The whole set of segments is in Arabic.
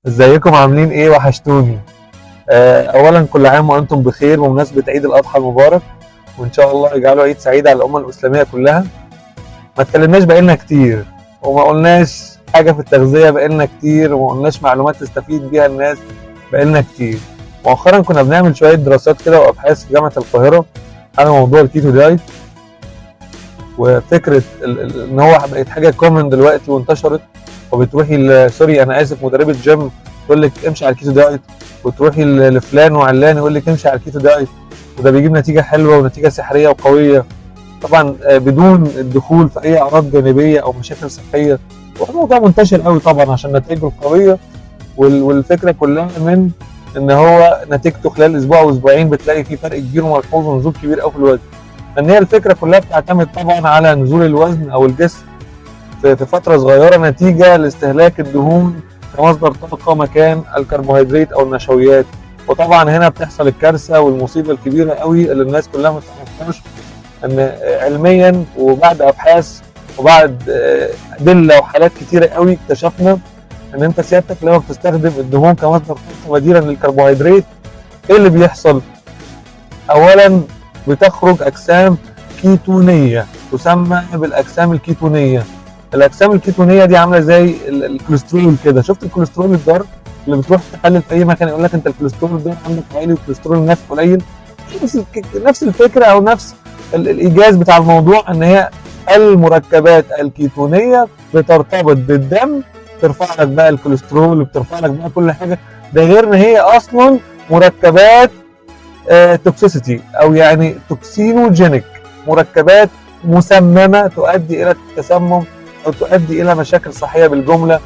ازيكم عاملين ايه؟ وحشتوني. اولا كل عام وانتم بخير بمناسبة عيد الاضحى المبارك، وان شاء الله يجعله عيد سعيد على الامة الاسلامية كلها. ما اتكلمناش بقالنا كتير، وما قلناش حاجة في التغذية بقالنا كتير، وما قلناش معلومات تستفيد بيها الناس بقالنا كتير. مؤخرا كنا بنعمل شوية دراسات كده وابحاث في جامعة القاهرة على موضوع الكيتو دايت، وفكرة ان هو بقت حاجة كومن دلوقتي وانتشرت. وبتروحي سوري انا اسف، مدربة جيم تقول لك امشي على الكيتو دايت، وتروحي لفلان وعلان يقول لك امشي على الكيتو دايت، وده بيجيب نتيجة حلوة ونتيجة سحرية وقوية، طبعا بدون الدخول في اي اعراض جانبية او مشاكل صحية. والموضوع منتشر قوي طبعا عشان نتائجه القوية، والفكرة كلها من ان هو نتيجته خلال اسبوع او اسبوعين بتلاقي فيه فرق كبير وملحوظ ونزول كبير قوي في الوزن. ان هي الفكرة كلها بتعتمد طبعا على نزول الوزن او الجسم في فترة صغيرة نتيجة لاستهلاك الدهون كمصدر طاقة مكان الكربوهيدرات او النشويات. وطبعا هنا بتحصل الكارثة والمصيبة الكبيرة قوي اللي الناس كلها ما تعرفهاش، ان علميا وبعد ابحاث وبعد ادله وحالات كتيرة قوي اكتشفنا ان انت سيادتك لما بتستخدم الدهون كمصدر طاقة بديلا للكربوهيدرات، ايه اللي بيحصل؟ اولا بتخرج اجسام كيتونية تسمى بالاجسام الكيتونية. الاجسام الكيتونيه دي عامله زي الكوليسترول كده. شفت الكوليسترول الضار اللي بتروح تحلل في اي مكان يقول لك انت الكوليسترول الضار عندك عالي والكوليسترول النفسي قليل؟ نفس الفكره او نفس الايجاز بتاع الموضوع، ان هي المركبات الكيتونيه بترتبط بالدم، بترفع لك بقى الكوليسترول وبترفع لك بقى كل حاجه. ده غير ان هي اصلا مركبات توكسيسيتي او يعني توكسينوجينيك، مركبات مسممه تؤدي الى التسمم او تؤدي الى مشاكل صحيه بالجمله.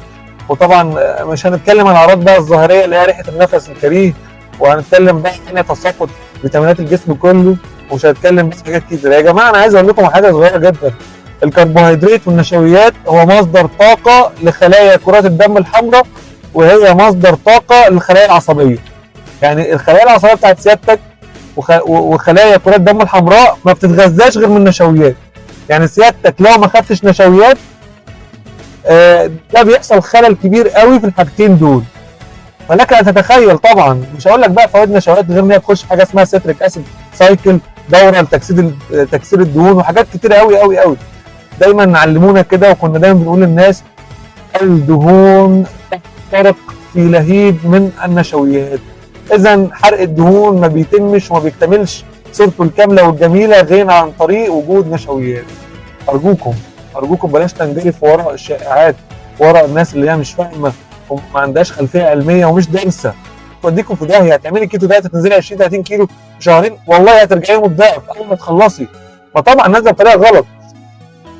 وطبعا مش هنتكلم عن الاعراض بقى الظاهريه اللي هي ريحه النفس الكريه، وهنتكلم بقى عن تساقط فيتامينات الجسم كله، ومش هنتكلم بس حاجات كتير. يا جماعه انا عايز اقول لكم حاجه صغيره جدا. الكربوهيدرات والنشويات هو مصدر طاقه لخلايا كرات الدم الحمراء، وهي مصدر طاقه للخلايا العصبيه. يعني الخلايا العصبيه بتاعت سيادتك وخلايا كرات الدم الحمراء ما بتتغذاش غير من النشويات. يعني سيادتك لو ما خدتش نشويات ده بيحصل خلل كبير قوي في الحاجتين دول. ولك ان تتخيل طبعا، مش هقول لك بقى فوائد النشويات غير ان هي تخش حاجه اسمها سيتريك اسيد سايكل، دوره لتكسير الدهون، وحاجات كتير قوي قوي قوي. دايما علمونا كده، وكنا دايما بنقول للناس الدهون تحترق في لهيب من النشويات. اذا حرق الدهون ما بيتمش وما بيكتملش صورته الكامله والجميله غير عن طريق وجود نشويات. ارجوكم بلاش تنجرف وراء الشائعات، وراء الناس اللي هي مش فاهمه وما عندهاش خلفيه علميه ومش دارسه. توديكم في داهيه. هتعملي كيتو دايت هتنزلي 20 30 كيلو في شهرين، والله هترجعي لهم الضعف اول ما تخلصي. فطبعا نازله بطريقه غلط.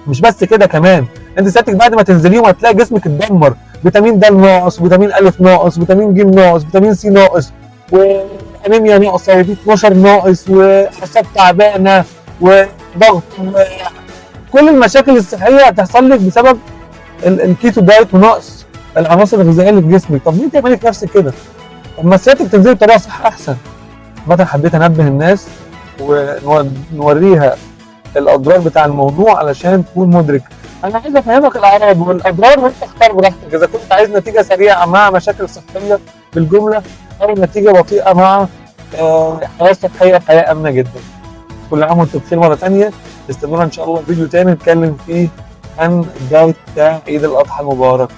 مش بس كده، كمان انت ساعتك بعد ما تنزليهم هتلاقي جسمك اتدمر، فيتامين د ناقص، فيتامين ا ناقص، فيتامين ج ناقص، فيتامين سي ناقص، وانيميا ناقصه، وبي 12 ناقص، وحساب تعبانه، وضغط، كل المشاكل الصحيه هتحصل لك بسبب الكيتو دايت ونقص العناصر الغذائيه اللي في جسمك. طب ليه تعملي في نفسك كده؟ طب ما سيادتك تنزلي بطريقه صح احسن. مثلا حبيت انبه الناس ونوريها الاضرار بتاع الموضوع علشان تكون مدرك. انا عايز افهمك الاعراض والاضرار وانت اختار براحتك، اذا كنت عايز نتيجه سريعه مع مشاكل صحيه بالجمله، او نتيجه بطيئه مع حياه صحيه وحياه امنه جدا. كل عام وانتم بخير مره ثانيه. استنونا ان شاء الله فيديو تاني نتكلم فيه عن الدايت بتاع عيد الاضحى المبارك.